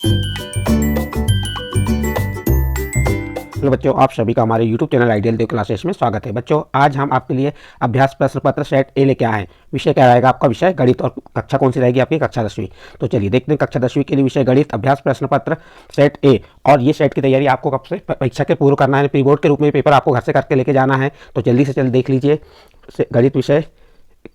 Hello बच्चों, आप सभी का हमारे YouTube चैनल आइडियल देव क्लासेस में स्वागत है। बच्चों, आज हम आपके लिए अभ्यास प्रश्न पत्र सेट ए लेके आए हैं। विषय क्या रहेगा आपका? विषय गणित। और कक्षा कौन सी रहेगी आपकी? कक्षा 10वीं। तो चलिए देखते हैं कक्षा 10वीं के लिए विषय गणित अभ्यास प्रश्न पत्र सेट ए। और ये सेट की तैयारी आपको कब से? परीक्षा के पूर्व करना है। प्री बोर्ड के रूप में पेपर आपको घर से करके लेके जाना है। तो जल्दी से जल्दी देख लीजिए गणित विषय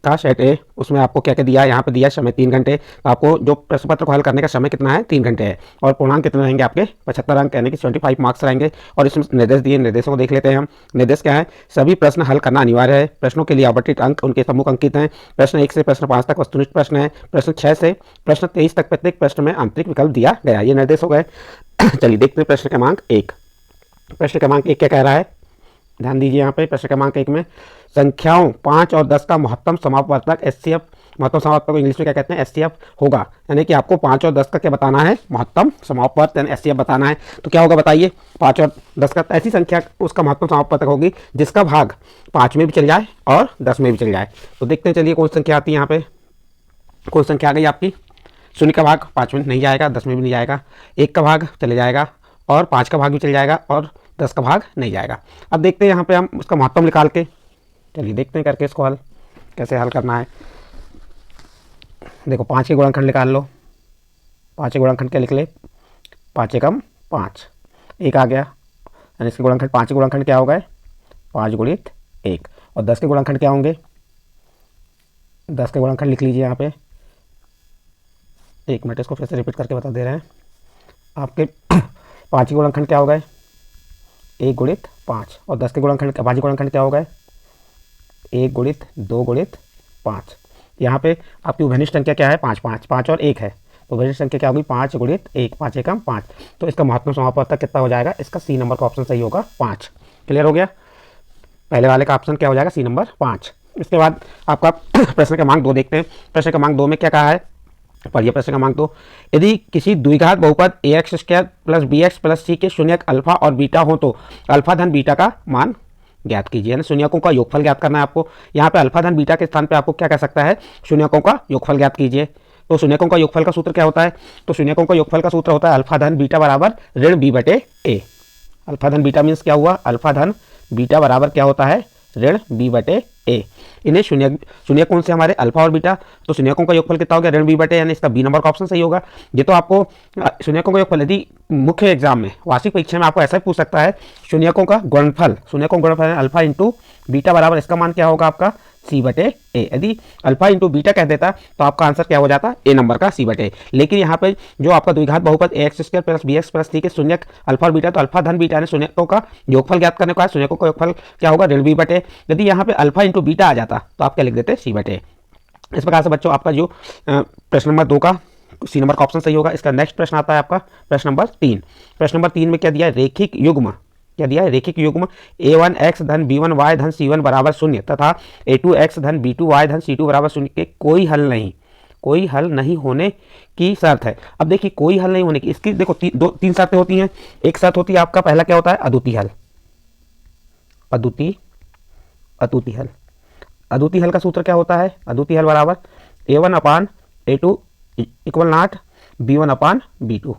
का सेट ए। उसमें आपको क्या क्या दिया है? यहाँ पे दिया है समय 3 घंटे। तो आपको जो प्रश्न पत्र को हल करने का समय कितना है? 3 घंटे है। और पूर्णांक कितने रहेंगे आपके? 75 अंक, यानी कि 75 मार्क्स रहेंगे। और इसमें निर्देश दिए, निर्देशों को देख लेते हैं हम। निर्देश क्या है? सभी प्रश्न हल करना अनिवार्य है। प्रश्नों के लिए आवंटित अंक उनके सम्मुख अंकित हैं। प्रश्न 1 से प्रश्न 5 तक वस्तुनिष्ठ प्रश्न है। प्रश्न 6 से प्रश्न 23 तक प्रत्येक प्रश्न में आंतरिक विकल्प दिया गया। ये निर्देश हो गए। चलिए देखते हैं प्रश्न क्रमांक 1। प्रश्न क्रमांक 1 क्या कह रहा है? ध्यान दीजिए। यहाँ पे प्रश्न क्रमांक 1 में संख्याओं 5 और 10 का महत्तम समापवर्तक एचसीएफ, महत्तम समापवर्तक को इंग्लिश में क्या कहते हैं? एचसीएफ होगा। यानी कि आपको 5 और 10 का क्या बताना है? महत्तम समापवर्तक यानी एचसीएफ बताना है। तो क्या होगा बताइए? 5 और 10 का ऐसी संख्या उसका महत्तम समापवर्तक होगी जिसका भाग 5 में भी चल जाए और 10 में भी चल जाए। तो देखते हैं, चलिए कौन सी संख्या आती है यहाँ पे। कौन सी संख्या आ गई आपकी? 0 का भाग 5 में नहीं जाएगा, 10 में भी नहीं जाएगा। 1 का भाग चले जाएगा और 5 का भाग भी चल जाएगा और 10 का भाग नहीं जाएगा। अब देखते हैं यहाँ पे हम उसका महत्तम निकाल के। चलिए देखते हैं करके इसको हल, कैसे हल करना है। देखो 5 के गुणनखंड निकाल लो। 5 के गुणनखंड क्या लिख ले? 5 एकम 5, 1 आ गया। यानी इसके गुणनखंड, 5 के गुणनखंड क्या हो गए? 5 गुणित 1। और 10 के गुणनखंड क्या होंगे? 10 के गुणनखंड लिख लीजिए यहाँ पे। 1 मिनट, इसको फिर से रिपीट करके बता दे रहे हैं आपके। 5 के गुणनखंड क्या हो गए? 1 गुणित 5। और 10 के गुणनखंड, भाज्य गुणनखंड क्या हो गए? 1 गुणित 2 गुणित 5। यहाँ पे आपकी उभयनिष्ठ संख्या क्या है? 5 5 5 और 1 है। तो उभयनिष्ठ संख्या क्या होगी? 5 गुणित 1, 5 एकम 5। तो इसका महत्तम समापवर्तक कितना हो जाएगा? इसका सी नंबर का ऑप्शन सही होगा, 5। क्लियर हो गया? पहले वाले का ऑप्शन क्या हो जाएगा? C number 5। इसके बाद आपका प्रश्न क्रमांक 2 देखते हैं। प्रश्न क्रमांक 2 में क्या कहा है? पढ़िए प्रश्न क्रमांक 2। यदि किसी द्विघात बहुपद ax² plus bx plus c के शून्यक अल्फा और बीटा हो तो अल्फा धन बीटा का मान ज्ञात कीजिए। यानी शून्यकों का योगफल ज्ञात करना है आपको। यहाँ पे अल्फा धन बीटा के स्थान पे आपको क्या कह सकता है? शून्यकों का योगफल ज्ञात कीजिए। तो शून्यकों का योगफल का सूत्र क्या होता है? तो शून्यकों का योगफल का सूत्र होता है अल्फा धन बीटा बराबर ऋण b बटे a। अल्फा धन बीटा मीन्स क्या हुआ? अल्फा धन बीटा बराबर क्या होता है? ऋण b बटे a। इन्हें शून्य कौन से हमारे? अल्फा और बीटा। तो शून्यकों का योगफल कितना हो गया? ऋण b बटे, यानी इसका बी नंबर का ऑप्शन सही होगा। ये तो आपको शून्यकों का योगफल, यदि मुख्य एग्जाम में, वार्षिक परीक्षा में आपको ऐसा ही पूछ सकता है, शून्यकों का गुणनफल, शून्यकों का गुणनफल अल्फा इंटू बीटा बराबर इसका मान क्या होगा आपका? सी बटे ए। यदि अल्फा इंटू बीटा कह देता तो आपका आंसर क्या हो जाता? ए नंबर का, सी बटे। लेकिन यहाँ पे जो आपका द्विघात बहुपद ax² plus bx plus c के शून्यक अल्फा और बीटा, तो अल्फा धन बीटा ने शून्यकों का योगफल ज्ञात करने को है। शून्यकों का योगफल क्या होगा? ऋण b बटे। यदि यहाँ पे अल्फा इंटू बीटा आ जाता तो आप क्या लिख देते? सी बटे। इस प्रकार से बच्चों आपका जो प्रश्न नंबर 2 का सी नंबर का ऑप्शन सही होगा। इसका नेक्स्ट प्रश्न आता है आपका प्रश्न नंबर 3। प्रश्न नंबर 3 में क्या दिया है? रेखिक युग्म। क्या दिया है? रेखिक युग्म a1x धन b1y धन c1 बराबर 0 तथा a2x धन b2y धन c2 बराबर 0 के कोई हल नहीं होने की शर्त है। अब देखिए, कोई हल नहीं होने की, इसकी देखो 3 शर्तें होती हैं। एक शर्त होती है आपका, पहला क्या होता है? अद्वितीय हल। अद्वितीय हल, अद्वितीय हल का सूत्र क्या होता है? अद्वितीय हल बराबर a1 upon a2 equal not b1 upon b2।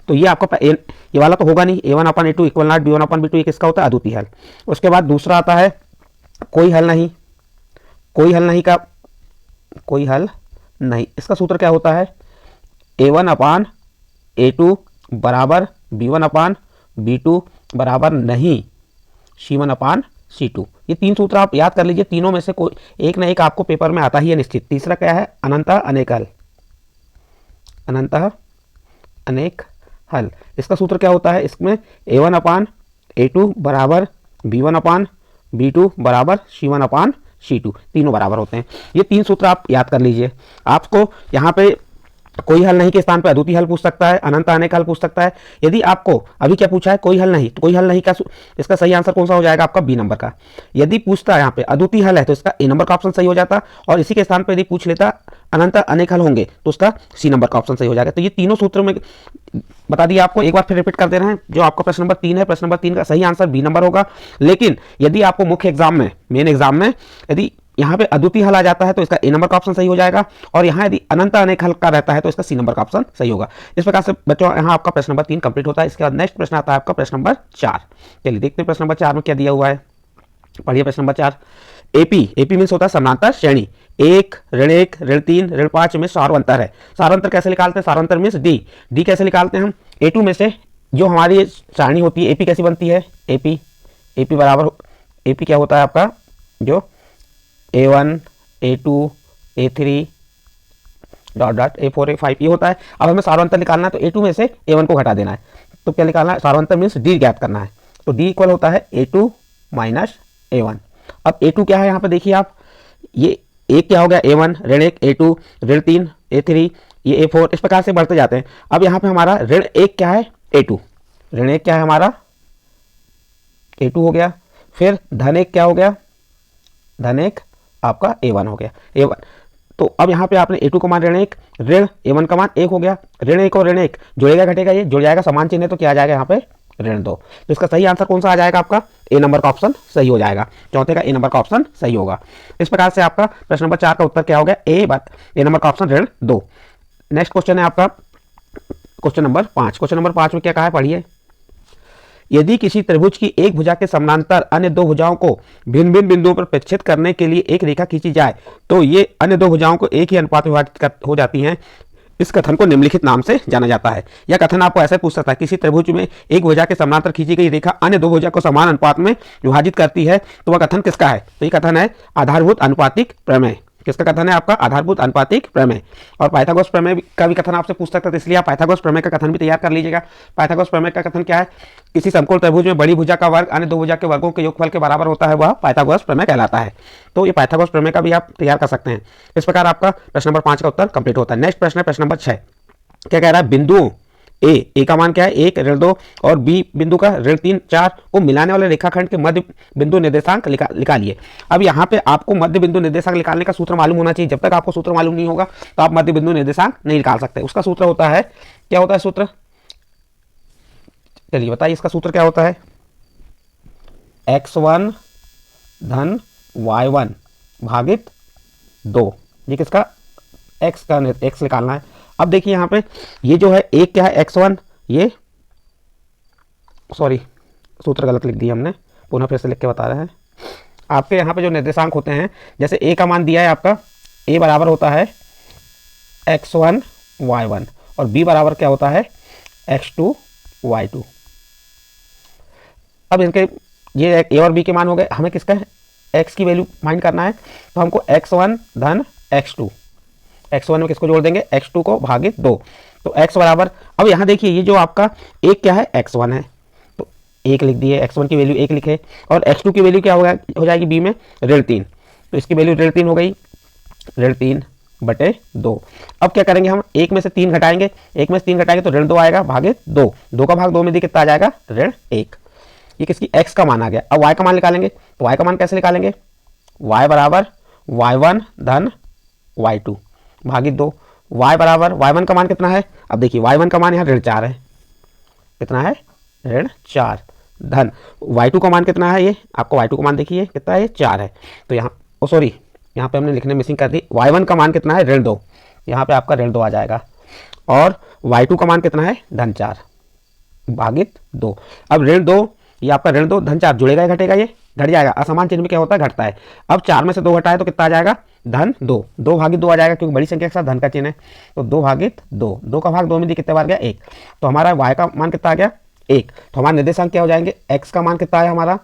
तो ये आपका ये वाला तो होगा नहीं, a1 upon a2 equal not b1 upon b2, ये किसका होता है? अद्वितीय हल। उसके बाद दूसरा आता है कोई हल नहीं। कोई हल नहीं, इसका सूत्र क्या होता है? a1 अपान a2 बराबर b1 अपान b2 बराबर नहीं c1 अपान c2। ये 3 सूत्र आप याद कर लीजिए। तीनों में से कोई एक ना एक आपको पेपर में आता ही है निश्चित। तीसरा क्या है? अनंतः अनेक हल। अनंतः अनेक हल, इसका सूत्र क्या होता है? इसमें a1 अपान a2 बराबर b1 अपान b2 बराबर c1 अपान c2, तीनों बराबर होते हैं। ये 3 सूत्र आप याद कर लीजिए। आपको यहाँ पे कोई हल नहीं के स्थान पे अद्वितीय हल पूछ सकता है, अनंत अनेक हल पूछ सकता है। यदि आपको अभी क्या पूछा है? कोई हल नहीं, तो कोई हल नहीं का इसका सही आंसर कौन सा हो जाएगा? आपका बी नंबर का। यदि पूछता है यहाँ पे अद्वितीय हल है तो इसका ए नंबर का ऑप्शन सही हो जाता, और इसी के स्थान पे यदि पूछ लेता अनंत अनेक हल होंगे तो उसका सी नंबर का ऑप्शन सही हो जाएगा। तो ये तीनों सूत्र में बता दिया आपको। एक बार फिर रिपीट कर दे रहे हैं। जो आपका प्रश्न नंबर 3 है, प्रश्न नंबर 3 का सही आंसर बी नंबर होगा। लेकिन यदि आपको मुख्य एग्जाम में, मेन एग्जाम में, यदि यहाँ पे अद्वितीय हल आ जाता है तो इसका ए नंबर का ऑप्शन सही हो जाएगा, और यहाँ यदि अनंत अनेक हल का रहता है तो इसका सी नंबर का ऑप्शन सही होगा। इस प्रकार से बच्चों यहाँ आपका प्रश्न नंबर 3 कंप्लीट होता है। इसके बाद नेक्स्ट प्रश्न आता है आपका प्रश्न नंबर 4। चलिए देखते हैं प्रश्न नंबर 4 में क्या दिया हुआ है। पढ़िए प्रश्न नंबर 4। एपी मीन्स होता है समांतर श्रेणी, 1 ऋण 1 ऋण 3 ऋण 5 में सारवंतर है। सारवंतर कैसे निकालते हैं? सारवंतर मीन्स डी कैसे निकालते हैं हम? A2 में से जो हमारी सारणी होती है एपी कैसी बनती है? एपी बराबर एपी क्या होता है आपका? जो A1 A2 A3 dot dot A4 A5 ये होता है। अब हमें सारवंतर निकालना है तो A2 में से A1 को घटा देना है। तो क्या निकालना है? सारवंतर मीन्स डी ज्ञात करना है। तो डी इक्वल होता है A2 माइनस A1। अब A2 क्या है यहाँ पे देखिए आप, ये एक क्या हो गया? A1 ऋण 1 A2 ऋण 3 A3 ये A4 इस प्रकार से बढ़ते जाते हैं। अब यहाँ पे हमारा ऋण 1 क्या है? A2 ऋण 1 क्या है हमारा? A2 हो गया। फिर धन 1 क्या हो गया? धन 1 आपका A1 हो गया A1। तो अब यहाँ पे आपने A2 का मान ऋण 1 ऋण A1 का मान 1 हो गया। ऋण 1 और ऋण 1 जुड़ेगा घटेगा, ये जुड़ जाएगा, समान चिन्ह है तो क्या आ जाएगा यहाँ पे? ऋण 2। तो इसका सही आंसर कौन सा आ जाएगा? आपका ए नंबर का ऑप्शन सही हो जाएगा। चौथे का ए नंबर का ऑप्शन सही होगा। इस प्रकार से आपका प्रश्न नंबर 4 का उत्तर क्या हो गया? ए नंबर का ऑप्शन ऋण 2। नेक्स्ट क्वेश्चन है आपका क्वेश्चन नंबर 5। क्वेश्चन नंबर 5 में क्या कहा है? पढ़िए। यदि किसी त्रिभुज की एक भुजा के समानांतर अन्य दो भुजाओं को भिन्न भिन्न बिंदुओं पर प्रक्षेपित करने के लिए एक रेखा खींची जाए तो ये अन्य दो भुजाओं को एक ही अनुपात में विभाजित हो जाती हैं। इस कथन को निम्नलिखित नाम से जाना जाता है। यह कथन आपको ऐसे पूछ सकता है, किसी त्रिभुज में एक भुजा के समानांतर खींची गई रेखा अन्य दो भुजा को समान अनुपात में विभाजित करती है, तो वह कथन किसका है? तो ये कथन है आधारभूत अनुपातिक प्रमेय। किसका कथन है? आपका आधारभूत अनुपातिक प्रमेय। और पाइथागोरस प्रमेय का भी कथन आपसे पूछ सकता है, तो इसलिए आप पाइथागोरस प्रमेय का कथन भी तैयार कर लीजिएगा। पाइथागोरस प्रमेय का कथन क्या है? किसी समकोण त्रिभुज में बड़ी भुजा का वर्ग अन्य दो भुजा के वर्गों के योगफल के बराबर होता है, वह पाइथागोरस प्रमेय कहलाता है। तो ये पाइथागोरस प्रमेय का भी आप तैयार कर सकते हैं। इस प्रकार आपका प्रश्न नंबर 5 का उत्तर कंप्लीट होता है। नेक्स्ट प्रश्न है प्रश्न नंबर 6। क्या कह रहा है? बिंदुओं ए का मान क्या है? 1 ऋण 2 और बी बिंदु का ऋण 3 4 को मिलाने वाले रेखाखंड के मध्य बिंदु निर्देशांक निकालिए। अब यहाँ पे आपको मध्य बिंदु निर्देशांक निकालने का सूत्र मालूम होना चाहिए। जब तक आपको सूत्र मालूम नहीं होगा तो आप मध्य बिंदु निर्देशांक नहीं निकाल सकते। उसका सूत्र होता है, क्या होता है सूत्र? चलिए बताइए इसका सूत्र क्या होता है? x1 धन y1 भागित 2। ये किसका? x निकालना है। अब देखिए यहाँ पे ये जो है एक क्या है? x1, ये सॉरी सूत्र गलत लिख दिया हमने, पुनः फिर से लिख के बता रहे हैं। आपके यहाँ पे जो निर्देशांक होते हैं, जैसे a का मान दिया है आपका, a बराबर होता है x1 y1 और b बराबर क्या होता है? x2 y2। अब इनके ये a और b के मान हो गए। हमें किसका x की वैल्यू फाइंड करना है, तो हमको x1 धन x2, x1 में किसको जोड़ देंगे? x2 को भागित 2। तो x बराबर, अब यहाँ देखिए ये जो आपका एक क्या है? x1 है, तो 1 लिख दिए, x1 की वैल्यू 1 लिखे, और x2 की वैल्यू क्या हो जाएगी b में? ऋण 3। तो इसकी वैल्यू ऋण 3 हो गई, ऋण 3 बटे 2। अब क्या करेंगे हम? 1 में से 3 घटाएंगे, 1 में से 3 घटाएंगे तो ऋण 2 आएगा भागित 2। 2 का भाग 2 में दी कितना आ जाएगा? ऋण 1। ये किसकी? x का मान आ गया। अब y का मान निकालेंगे, तो y का मान कैसे निकालेंगे? y बराबर y1 धन y2 भागित 2। y बराबर y1 का मान कितना है? अब देखिए y1 का मान यहाँ ऋण 4 है। कितना है? ऋण 4 धन y2 का मान कितना है? ये आपको y2 का मान देखिए कितना है? ये 4 है। तो यहाँ सॉरी यहाँ पे हमने लिखने मिसिंग कर दी। y1 का मान कितना है? ऋण 2। यहाँ पे आपका ऋण 2 आ जाएगा, और y2 का मान कितना है? धन 4 भागित 2। अब ऋण 2, ये आपका ऋण 2 धन 4 जुड़ेगा या घटेगा? ये घट जाएगा। असमान चिन्ह में क्या होता है? घटता है। अब 4 में से 2 घटाए तो कितना आ जाएगा? धन 2। 2 भागित 2 आ जाएगा, क्योंकि बड़ी संख्या के साथ धन का चिन्ह है। तो 2 भागित 2, 2 का भाग 2 में दी कितने बार गया? 1। तो हमारा y का मान कितना आ गया? 1। तो हमारे निर्देशांक क्या हो जाएंगे? x का मान कितना है हमारा?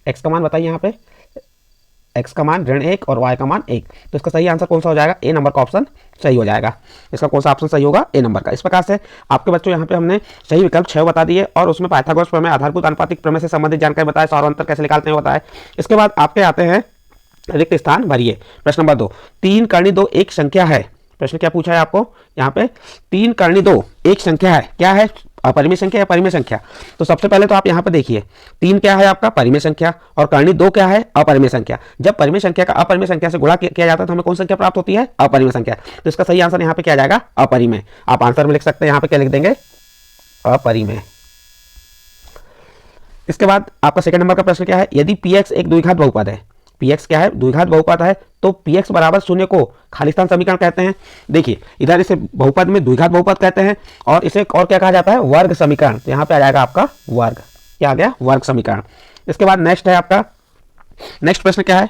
x का मान बताइए यहाँ पे। x का मान ऋण 1 और y का मान 1। तो इसका सही आंसर कौन सा हो जाएगा? ए नंबर का ऑप्शन सही हो जाएगा। इसका कौन सा ऑप्शन सही होगा? ए नंबर का। इस प्रकार से आपके बच्चों यहाँ पे हमने सही विकल्प 6 बता दिए, और उसमें पाइथागोरस प्रमेय, आधारभूत अनुपातिक प्रमेय से संबंधित जानकारी बताए, सारवंतर कैसे निकालते हैं बताए। इसके बाद आपके आते हैं रिक्त स्थान भरिए। प्रश्न नंबर 2। 3 कर्णी 2 एक संख्या है। प्रश्न क्या पूछा है आपको यहाँ पे? 3 कर्णी 2 एक संख्या है। क्या है? अपरिमेय संख्या या परिमेय संख्या? तो सबसे पहले तो आप यहाँ पे देखिए, 3 क्या है आपका? परिमेय संख्या, और कर्णी 2 क्या है? अपरिमेय संख्या। जब परिमेय संख्या का अपरिमेय संख्या से गुणा किया जाता है तो हमें कौन संख्या प्राप्त होती है? अपरिमेय संख्या। तो इसका सही आंसर यहाँ पे क्या आ जाएगा? अपरिमेय। आप आंसर में लिख सकते हैं, यहाँ पे क्या लिख देंगे? अपरिमेय। इसके बाद आपका सेकंड नंबर का प्रश्न क्या है? यदि px एक द्विघात बहुपद है, पी एक्स क्या है, द्विघात बहुपद है, तो पी एक्स बराबर शून्य को खालिस्तान समीकरण कहते हैं। देखिए इधर इसे बहुपद में द्विघात बहुपद कहते हैं और इसे और क्या कहा जाता है, वर्ग समीकरण। तो यहाँ पे आ जाएगा आपका वर्ग, क्या आ गया, वर्ग समीकरण। इसके बाद नेक्स्ट है आपका, नेक्स्ट प्रश्न क्या है,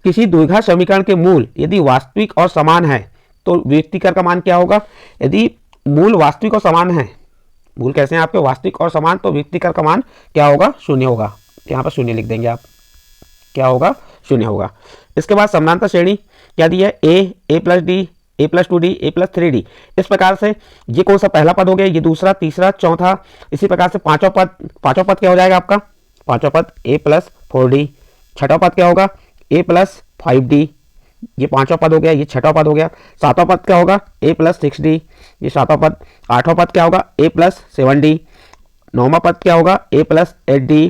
किसी द्विघात समीकरण के मूल यदि वास्तविक और समान है तो व्यक्तिकर का मान क्या होगा। यदि मूल वास्तविक और समान है, मूल कैसे हैं आपके, वास्तविक और समान, तो व्यक्तिकर का मान क्या होगा, शून्य होगा। यहाँ पर शून्य लिख देंगे आप, क्या होगा, शून्य होगा। इसके बाद समानांतर श्रेणी क्या दी है, ए प्लस डी, ए प्लस 2d, ए प्लस 3d। इस प्रकार से ये कौन सा पहला पद हो गया, ये दूसरा, तीसरा, चौथा, इसी प्रकार से पांचवा पद क्या हो जाएगा आपका, पांचवा पद ए प्लस 4d। छठा पद क्या होगा, ए प्लस 5d, ये पांचवा पद हो गया, ये छठा पद हो गया। सातवां पद क्या होगा, ए प्लस 6d, ये सातवां पद। आठवां पद क्या होगा, ए प्लस 7d। नौवां पद क्या होगा, ए प्लस 8d।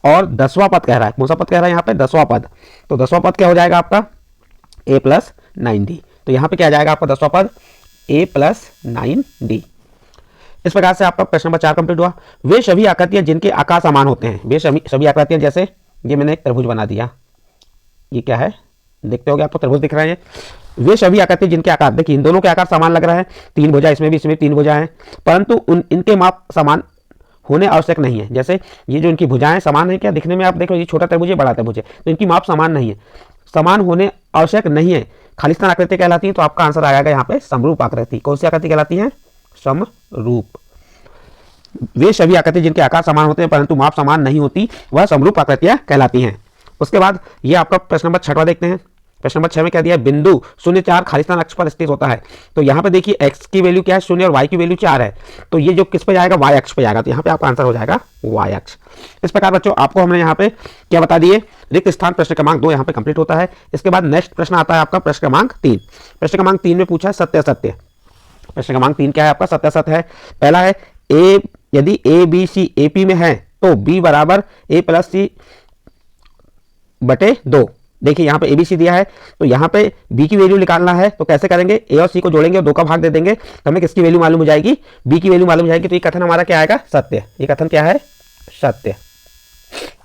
और 10वां पद कह रहा है, कौन सा पद कह रहा है यहाँ पे, 10वां पद, तो 10वां पद क्या हो जाएगा आपका, ए प्लस 9d। तो यहाँ पे क्या आ जाएगा आपका 10वां पद, ए प्लस 9d। इस प्रकार से आपका प्रश्न नंबर 4 कंप्लीट हुआ। वे सभी आकृतियां जिनके आकार समान होते हैं, वे सभी आकृतियां, जैसे ये मैंने एक त्रिभुज बना दिया, ये क्या है, देखते होगे आपको त्रिभुज दिख रहे हैं। वे सभी आकृति जिनके आकार, देखिए इन दोनों के आकार समान लग रहा है, 3 भुजा इसमें भी, इसमें 3 भुजा है, परंतु इनके माप समान होने आवश्यक नहीं है। जैसे ये जो इनकी भुजाएं समान है क्या, दिखने में आप देखो ये छोटा त्रिभुज है, बड़ा त्रिभुज है, तो इनकी माप समान नहीं है, समान होने आवश्यक नहीं है, खालिस्तान आकृति कहलाती है। तो आपका आंसर आ जाएगा यहाँ पे समरूप आकृति। कौन सी आकृति कहलाती है, समरूप। वे सभी आकृति जिनके आकार समान होते हैं परंतु माप समान नहीं होती, वह समरूप आकृतियां कहलाती हैं। उसके बाद ये आपका प्रश्न नंबर 6वां देखते हैं। प्रश्न नंबर 6 में क्या दिया है, बिंदु 0, 4 खालिस्तान अक्ष पर स्थित होता है। तो यहाँ पे देखिए x की वैल्यू क्या है, 0 और y की वैल्यू 4 है, तो ये जो किस पे जाएगा, y अक्ष पे जाएगा। तो यहाँ पे आपका आंसर हो जाएगा y अक्ष। इस प्रकार बच्चों आपको हमने यहाँ पे क्या बता दिए, रिक्त स्थान प्रश्न क्रमांक 2 यहाँ पे कंप्लीट होता है। इसके बाद नेक्स्ट प्रश्न आता है आपका प्रश्न क्रमांक 3। प्रश्न क्रमांक 3 में पूछा है सत्य असत्य। प्रश्न क्रमांक 3 क्या है आपका, सत्य असत्य है। पहला है ए, यदि A B C A P में है तो बी बराबर ए प्लस सी बटे 2। देखिए यहाँ पे ए बी सी दिया है, तो यहाँ पे बी की वैल्यू निकालना है, तो कैसे करेंगे, ए और सी को जोड़ेंगे और 2 का भाग दे देंगे, तो हमें किसकी वैल्यू मालूम हो जाएगी, बी की वैल्यू मालूम हो जाएगी। तो ये कथन हमारा क्या आएगा, सत्य। ये कथन क्या है, सत्य।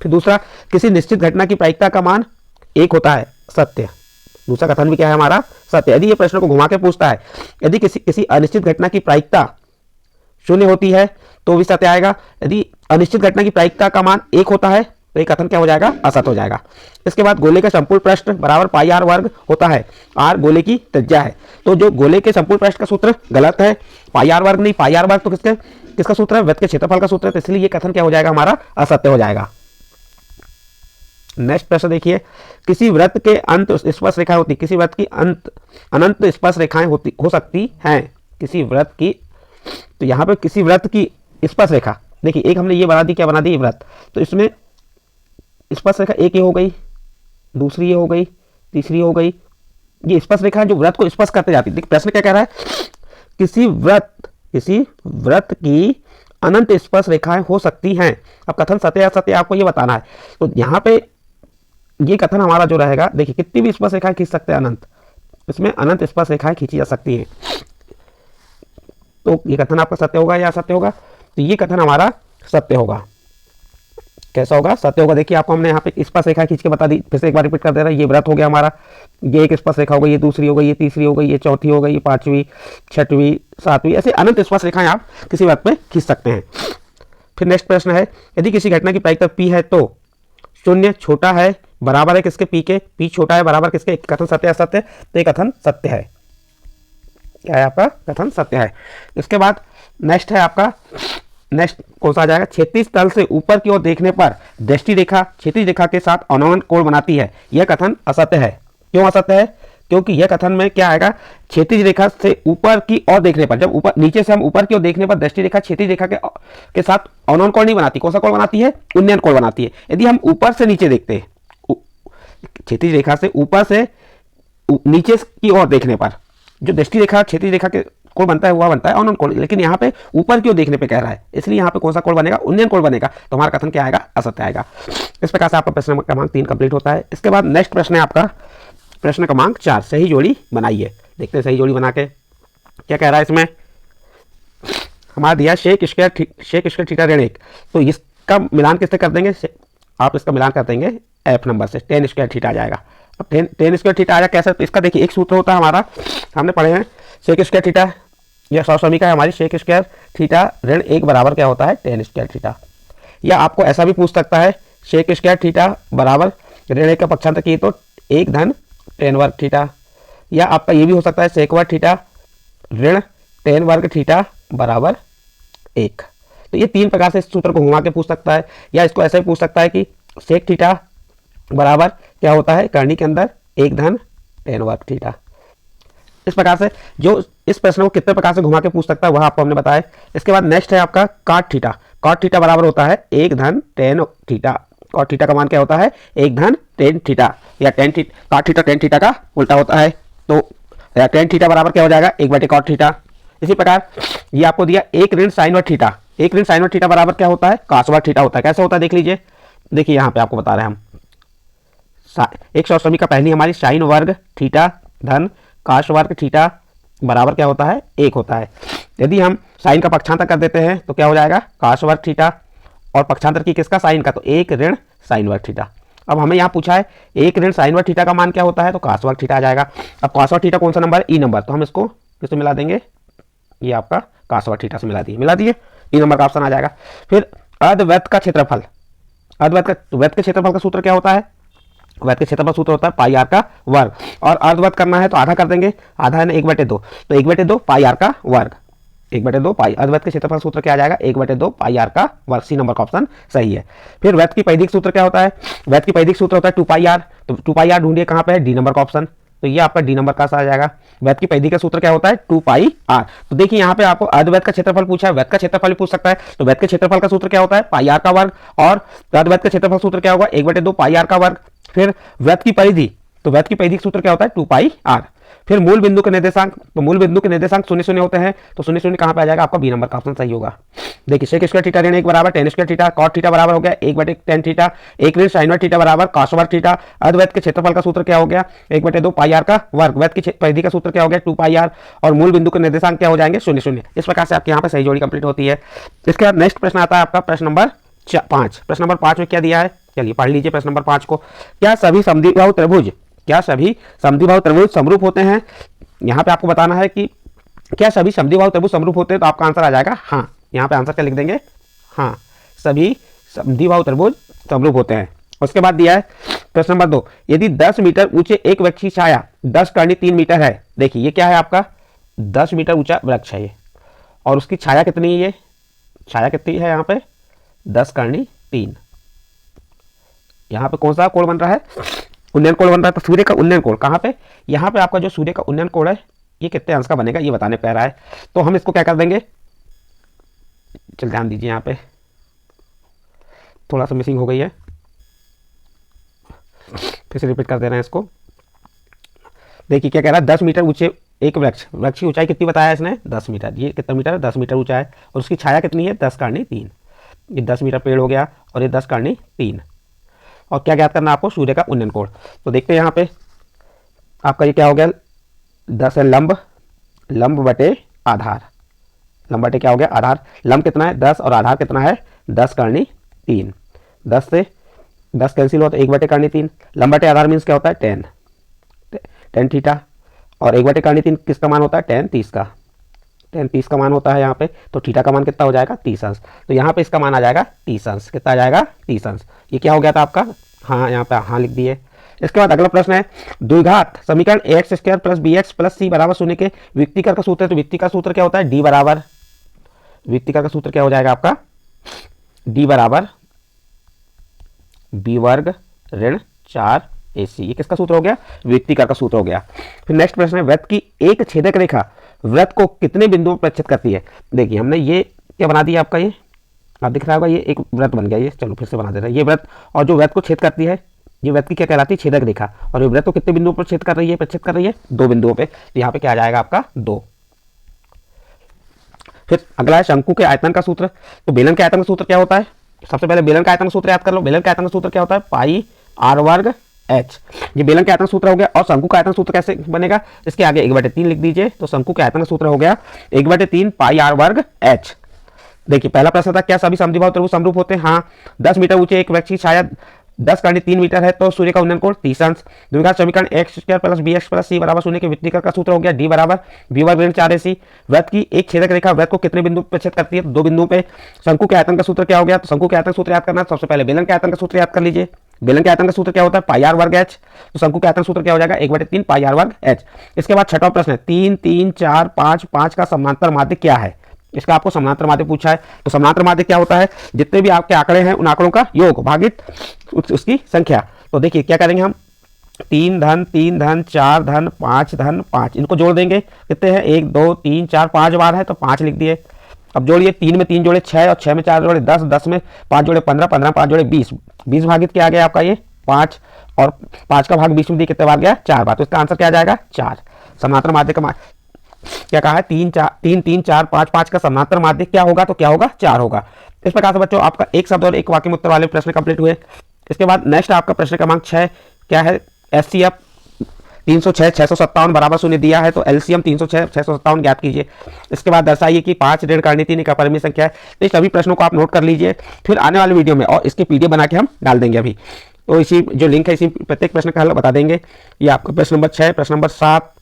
फिर दूसरा, किसी निश्चित घटना की प्रायिकता का मान 1 होता है, सत्य। दूसरा कथन भी क्या है हमारा, सत्य। यदि ये प्रश्न को घुमा के पूछता है, यदि किसी अनिश्चित घटना की प्रायिकता 0 होती है तो भी सत्य आएगा। यदि अनिश्चित घटना की प्रायिकता का मान 1 होता है तो ये कथन क्या हो जाएगा, असत्य हो जाएगा। इसके बाद गोले का संपूर्ण पृष्ठ बराबर पाई आर वर्ग होता है, आर गोले की त्रिज्या है, तो जो गोले के संपूर्ण पृष्ठ का सूत्र गलत है, पाई आर वर्ग नहीं, पाई आर वर्ग तो किसका सूत्र है, वृत्त के क्षेत्रफल का सूत्र है, तो इसलिए ये कथन क्या हो जाएगा हमारा, असत्य हो जाएगा। नेक्स्ट प्रश्न देखिए, किसी वृत्त के अंत स्पर्श रेखाएं होती, किसी वृत्त की अनंत स्पर्श रेखाएं हो सकती हैं, किसी वृत्त की, तो यहाँ पे किसी वृत्त की स्पर्श रेखा, देखिए एक हमने ये बना दी, क्या बना दी, वृत्त, तो इसमें स्पर्श रेखा एक ये हो गई, दूसरी ये हो गई, तीसरी हो गई, ये स्पर्श रेखा जो वृत्त को स्पर्श करते जाती है। देखिए प्रश्न क्या कह रहा है, किसी वृत्त की अनंत स्पर्श रेखाएं हो सकती हैं। अब कथन सत्य या असत्य आपको ये बताना है, तो यहाँ पे ये कथन हमारा जो रहेगा, देखिए कितनी भी स्पर्श रेखाएं खींच सकते हैं अनंत, इसमें अनंत स्पर्श रेखाएं खींची जा सकती हैं, तो ये कथन आपका सत्य होगा या असत्य होगा, तो ये कथन हमारा सत्य होगा। कैसा होगा, सत्य होगा। देखिए आपको हमने यहाँ पे स्पर्श रेखा खींच के बता दी, फिर से एक बार रिपीट कर दे रहा है, ये वृत्त हो गया हमारा, ये एक स्पर्श रेखा हो गई, ये दूसरी हो गई, ये तीसरी हो गई, ये चौथी हो गई, ये 5वीं, 6वीं, 7वीं, ऐसे अनंत स्पर्श रेखाएं आप किसी वृत्त में खींच सकते हैं। फिर नेक्स्ट प्रश्न है, यदि किसी घटना की प्रायिकता पी है तो 0 छोटा है बराबर है किसके, पी के, पी छोटा है बराबर किसके, कथन सत्य असत्य, तो ये कथन सत्य है। क्या है आपका, कथन सत्य है। इसके बाद नेक्स्ट है आपका, नेक्स्ट कौन सा आ जाएगा, क्षैतिज तल से ऊपर की ओर देखने पर दृष्टि रेखा क्षैतिज रेखा के साथ अनोन कोण बनाती है, यह कथन असत्य है। क्यों असत्य है, क्योंकि यह कथन में क्या आएगा, क्षैतिज रेखा से ऊपर की ओर देखने पर, जब ऊपर नीचे से हम ऊपर की ओर देखने पर दृष्टि रेखा क्षैतिज रेखा के साथ अनोन कोण नहीं बनाती, कौन सा कोण बनाती है, उन्नयन कोण बनाती है। यदि हम ऊपर से नीचे देखते हैं, क्षैतिज रेखा से ऊपर से नीचे की ओर देखने पर जो दृष्टि रेखा क्षैतिज रेखा के कोण बनता है, वह बनता है अनोन कोण, लेकिन यहाँ पे ऊपर की ओर देखने पे कह रहा है, इसलिए यहाँ पे कौन सा कोण बनेगा, उन्नयन कोण बनेगा, तो हमारा कथन क्या आएगा, असत्य आएगा। इस प्रकार से आपका प्रश्न क्रमांक 3 कंप्लीट होता है। इसके बाद नेक्स्ट प्रश्न है आपका प्रश्न क्रमांक 4, सही जोड़ी बनाइए। देखते हैं सही जोड़ी बना के क्या कह रहा है। इसमें हमारा दिया शेक स्क्वायर थीटा ऋण 1, तो इसका मिलान किससे कर देंगे, आप इसका मिलान कर देंगे एफ नंबर से टेन स्क्वायर थीटा आ जाएगा। अब टेन स्क्वायर थीटा आया कैसे, तो इसका देखिए एक सूत्र होता है हमारा, हमने पढ़े हैं सेक स्क्वायर थीटा, यह समीका है हमारी, सेक स्क्वायर थीटा ऋण 1 बराबर क्या होता है टेन स्क्वायर थीटा। या आपको ऐसा भी पूछ सकता है सेक स्क्वायर थीटा बराबर ऋण 1 का पक्षांतर किए तो 1 धन टेन वर्ग थीटा। या आपका ये भी हो सकता है सेक वर्ग थीटा ऋण टेन वर्ग थीटा बराबर 1। तो ये 3 प्रकार से इस सूत्र को घुमा के पूछ सकता है। या इसको ऐसे भी पूछ सकता है कि सेक थीटा बराबर क्या होता है करनी के अंदर 1 धन टेन वर्ग थीटा। इस प्रकार से जो इस प्रश्न को कितने प्रकार से घुमा के पूछ सकता है वह आपको हमने बताया। इसके बाद नेक्स्ट है आपका कॉट थीटा। कॉट थीटा बराबर होता है 1 धन टेन थीटा। कॉट थीटा का मान क्या होता है 1 धन टेन थीटा, या tan theta, cot theta tan theta का उल्टा होता है। तो टेन थीटा बराबर क्या हो जाएगा 1 कॉट थीटा। इसी प्रकार ये आपको दिया 1 ऋण साइन वर्ग थीटा। 1 ऋण साइन वर्ग थीटा बराबर क्या होता है कॉस वर्ग थीटा होता है। कैसे होता है देख लीजिए, देखिए यहाँ पे आपको बता रहे हैं हम, एक समीका पहली हमारी साइन वर्ग थीटा धन कॉस वर्ग थीटा बराबर क्या होता है 1 होता है। यदि हम साइन का पक्षांतर कर देते हैं तो क्या हो जाएगा कॉस वर्ग थीटा, और पक्षांतर की किसका साइन का, तो 1 ऋण साइन वर्ग थीटा। अब हमें यहाँ पूछा है 1 ऋण साइन वर्ग थीटा का मान क्या होता है, तो कॉस वर्ग थीटा आ जाएगा। अब कॉस वर्ग थीटा कौन सा नंबर है, ई नंबर, तो हम इसको किससे मिला देंगे, ये आपका कॉस वर्ग थीटा से मिला दिए ई नंबर का ऑप्शन आ जाएगा। फिर अर्धवृत्त का क्षेत्रफल, वृत्त के क्षेत्रफल का सूत्र क्या होता है, वृत्त के क्षेत्रफल सूत्र होता है पाई आर का वर्ग, और अर्धवृत्त करना है तो आधा कर देंगे, आधा है ना 1/2, तो 1/2 पाई आर का वर्ग, 1/2 पाई। अर्धवृत्त के क्षेत्रफल सूत्र क्या आ जाएगा 1/2 पाई आर का वर्ग, सी नंबर का ऑप्शन सही है। फिर वृत्त की परिधि सूत्र क्या होता है, वृत्त की परिधि सूत्र होता है 2 पाई आर, तो 2 पाई आर ढूंढिए कहाँ पे है, डी नंबर का ऑप्शन, तो ये आपका डी नंबर का आ जाएगा। वृत्त की परिधि का सूत्र क्या होता है 2 पाई आर। तो देखिए यहाँ पे आपको अर्धवृत्त का क्षेत्रफल पूछा है, वृत्त का क्षेत्रफल भी पूछ सकता है, तो वृत्त के क्षेत्रफल का सूत्र क्या होता है पाई आर का वर्ग, और अर्धवृत्त का क्षेत्रफल सूत्र क्या होगा 1/2 पाई आर का वर्ग। फिर वृत्त की परिधि, तो वृत्त की परिधि का सूत्र क्या होता है 2 पाई आर। फिर मूल बिंदु के निर्देशांक, तो मूल बिंदु के निर्देशांक 0 0 होते हैं, तो 0 0 कहाँ पे आ जाएगा आपका बी नंबर का ऑप्शन सही होगा। देखिए सेक स्क्वायर थीटा ऋण 1 बराबर tan square theta, cot theta बराबर हो गया 1/tan थीटा, 1 ऋण साइन वर्ग थीटा बराबर कॉस वर्ग थीटा। अर्धवृत्त के क्षेत्रफल का सूत्र क्या हो गया 1/2 पाई आर का वर्ग, वृत्त की परिधि का सूत्र क्या हो गया 2 पाई आर, और मूल बिंदु के निर्देशांक क्या हो जाएंगे 0 0। इस प्रकार से आपके यहाँ पे सही जोड़ी कंप्लीट होती है। इसके बाद नेक्स्ट प्रश्न आता है आपका प्रश्न नंबर 5। प्रश्न नंबर 5 में क्या दिया है, चलिए पढ़ लीजिए प्रश्न नंबर 5 को। क्या सभी समद्विबाहु त्रिभुज समरूप होते हैं। यहाँ पे आपको बताना है कि क्या सभी समद्विबाहु त्रिभुज समरूप होते हैं, तो आपका आंसर आ जाएगा हाँ। यहाँ पे आंसर क्या लिख देंगे, हाँ सभी समद्विबाहु त्रिभुज समरूप होते हैं। उसके बाद दिया है प्रश्न नंबर 2, यदि 10 मीटर ऊंचे एक वृक्ष की छाया 10 कर्णी 3 मीटर है। देखिए ये क्या है आपका 10 मीटर ऊंचा वृक्ष है ये, और उसकी छाया कितनी है, ये छाया कितनी है यहाँ पे 10 कर्णी 3। यहाँ पे कौन सा कोण बन रहा है, उन्नयन कोण बन रहा है, तो सूर्य का उन्नयन कोण कहाँ पे, यहाँ पे आपका जो सूर्य का उन्नयन कोण है ये कितने अंश का बनेगा ये बताने पड़ रहा है। तो हम इसको क्या कर देंगे, चल ध्यान दीजिए यहाँ पे थोड़ा सा मिसिंग हो गई है, फिर से रिपीट कर दे रहे हैं इसको। देखिए क्या कह रहा है 10 मीटर ऊंचे एक वृक्ष की ऊंचाई कितनी बताया है इसने 10 मीटर, ये कितना मीटर है 10 मीटर ऊंचा है, और उसकी छाया कितनी है 10 कर्णी 3। ये 10 मीटर पेड़ हो गया और ये 10 कर्णी 3। और क्या ज्ञात करना आपको सूर्य का उन्नयन कोण। तो देखते हैं यहाँ पे आपका ये क्या हो गया 10 है लंब बटे आधार, लंब बटे क्या हो गया आधार, लंब कितना है 10 और आधार कितना है 10 कर्णी 3। 10 से 10 कैंसिल होता है 1/3। लंब बटे आधार मीन्स क्या होता है tan थीटा, और 1/3 किसका मान होता है tan 30 का, tan 30 का मान होता है यहाँ पे, तो थीटा का मान कितना हो जाएगा 30 अंश। तो यहाँ पे इसका मान आ जाएगा 30 अंश, कितना आ जाएगा 30 अंश। ये क्या हो गया था आपका, हाँ यहाँ पे हाँ लिख दिए। इसके बाद अगला प्रश्न है द्विघात समीकरण ax² + bx + c बराबर 0 के विकटीकर का सूत्र है। तो विकटीकर का सूत्र क्या होता है d बराबर, विकटीकर का सूत्र क्या हो जाएगा आपका d बराबर b वर्ग ऋण 4ac। ये किसका सूत्र हो गया विकटीकर का सूत्र हो गया। फिर नेक्स्ट प्रश्न है वृत्त की एक छेदक रेखा वृत्त को कितने बिंदुओं पर प्रक्षेपित करती है। देखिए हमने ये क्या बना दिया आपका, ये आप दिख रहा होगा ये एक वृत्त बन गया, ये चलो फिर से बना दे रहे हैं ये वृत्त, और जो वृत्त को छेद करती है ये वृत्त की क्या कहलाती है छेदक रेखा, और ये वृत्त को कितने बिंदुओं पर छेद कर रही है प्रक्षेपित कर रही है 2 बिंदुओं पे। तो यहाँ पे क्या आ जाएगा आपका 2। फिर अगला है शंकु के आयतन का सूत्र। तो बेलन के आयतन का सूत्र क्या होता है, सबसे पहले बेलन का आयतन का सूत्र याद कर लो। बेलन के आयतन का सूत्र क्या होता है पाई r वर्ग h। ये बेलन के आयतन सूत्र हो गया। और शंकु का आयतन सूत्र कैसे बनेगा, इसके आगे 1/3 लिख दीजिए। तो शंकु के आयतन का सूत्र हो गया 1/3 पाई r वर्ग h। देखिए पहला प्रश्न था क्या सभी समद्विबाहु त्रिभुज समरूप होते हैं। हाँ 10 मीटर ऊंचे एक वृक्ष की छाया 10 करनी 3 मीटर है तो सूर्य का उन्नयन कोण 30 अंश। द्विघात समीकरण x square plus b x plus c बराबर शून्य के विपरीत का सूत्र हो गया डी बराबर वी वर्ग ऋण 4ac। वृत्त की एक छेदक रेखा वृत्त को कितने बिंदु पर छेद करती है? 2 बिंदुओं पे। शंकु के आयतन का सूत्र क्या हो गया? तो शंकु के आयतन सूत्र याद करना, सबसे पहले बेलन के आयतन का सूत्र याद कर लीजिए। बेलन के आयतन का सूत्र क्या होता है? पाई आर वर्ग एच। तो शंकु के आयतन सूत्र क्या हो जाएगा? 1/3 पाई आर वर्ग एच। इसके बाद छठा प्रश्न है 3 3 4 5 5 का समांतर माध्य क्या है? इसका आपको समांतर माध्य पूछा है। तो समांतर माध्य क्या होता है? जितने भी आपके आंकड़े हैं उन आंकड़ों का योग भागित उसकी संख्या। तो देखिए क्या करेंगे हम, 3 धन 3 धन 4 धन 5 धन 5, इनको जोड़ देंगे। कितने हैं? 1 2 3 4 5 बार है तो 5 लिख दिए। अब जोड़िए, 3 में 3 जोड़े 6 और 6 में 4 जोड़े 10, 10 में 5 जोड़े 15, 15 5 जोड़े 20, 20 भागित क्या आ गया आपका ये 5, और 5 का भाग 20 में दिए कितने बार गया? 4 बार। तो इसका आंसर क्या आ जाएगा? 4। समांतर माध्य का क्या कहा है? 3 3 4 5 5 का समांतर माध्य क्या होगा? तो क्या होगा? 4 होगा। इस प्रकार से बच्चों आपका एक शब्द और एक वाक्य में उत्तर वाले प्रश्न कंप्लीट हुए। इसके बाद नेक्स्ट आपका प्रश्न क्रमांक 6 क्या है? एचसीएफ 306 657 बराबर शून्य दिया है तो एलसीएम 306 657 ज्ञात कीजिए। इसके बाद दर्शाइए कि 5 ऋण करनी 3 एक अपरिमेय संख्या है। तो इस सभी प्रश्नों को आप नोट कर लीजिए, फिर आने वाले वीडियो में और इसके पीडीएफ बना के हम डाल देंगे अभी। तो इसी जो लिंक है इसी प्रत्येक प्रश्न का हल बता देंगे। ये आपका प्रश्न नंबर 6, प्रश्न नंबर 7,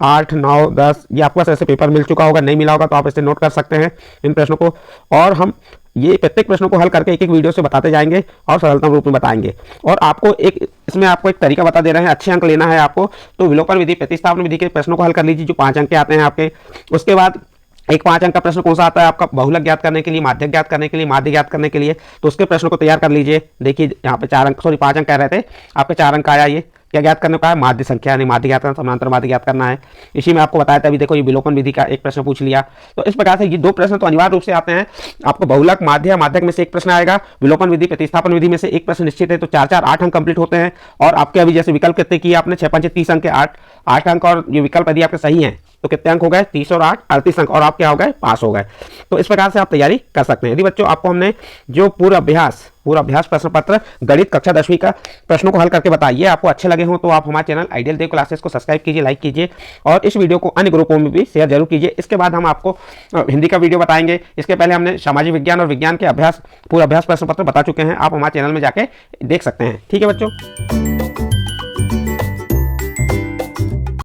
8, 9, 10 ये आपको ऐसे पेपर मिल चुका होगा, नहीं मिला होगा तो आप इसे नोट कर सकते हैं इन प्रश्नों को। और हम ये प्रत्येक प्रश्नों को हल करके एक एक वीडियो से बताते जाएंगे और सरलतम रूप में बताएंगे। और आपको इसमें आपको एक तरीका बता दे रहे हैं, अच्छे अंक लेना है आपको तो विलोपन विधि प्रतिस्थापन विधि के प्रश्नों को हल कर लीजिए जो 5 अंक के आते हैं आपके। उसके बाद एक 5 अंक का प्रश्न कौन सा आता है आपका? बहुलक ज्ञात करने के लिए, माध्यक ज्ञात करने के लिए, माध्य ज्ञात करने के लिए। तो उसके प्रश्न को तैयार कर लीजिए। देखिए यहाँ पे 4 अंक, सॉरी 5 अंक कह रहे थे, आपके 4 अंक आया। ये क्या ज्ञात करने का है? माध्य संख्या, यानी माध्य ज्ञात करना, समांतर माध्य ज्ञात करना है। इसी में आपको बताया था अभी, देखो ये विलोपन विधि का एक प्रश्न पूछ लिया। तो इस प्रकार से ये 2 प्रश्न तो अनिवार्य रूप से आते हैं आपको। बहुलक, माध्य या माध्यक में से एक प्रश्न आएगा, विलोपन विधि प्रतिस्थापन विधि में से एक प्रश्न निश्चित है। तो 4 4 8 अंक कंप्लीट होते हैं। और आपके अभी जैसे विकल्प कितने किए आपने? 6 5 30 अंक के 8 अंक, और ये विकल्प यदि आपके सही हैं तो कितने अंक हो गए? 30 और 8 38 अंक, और आप क्या हो गए? पास हो गए। तो इस प्रकार से आप तैयारी कर सकते हैं। यदि बच्चों आपको हमने जो पूरा अभ्यास प्रश्न पत्र गणित कक्षा 10वीं का प्रश्नों को हल करके बताइए आपको अच्छे लगे हों तो आप हमारे चैनल आइडियल देव क्लासेस को सब्सक्राइब कीजिए, लाइक कीजिए और इस वीडियो को अन्य ग्रुपों में भी शेयर जरूर कीजिए। इसके बाद हम आपको हिंदी का वीडियो बताएंगे। इसके पहले हमने सामाजिक विज्ञान और विज्ञान के पूरा अभ्यास प्रश्न पत्र बता चुके हैं, आप हमारे चैनल में जाके देख सकते हैं। ठीक है बच्चों।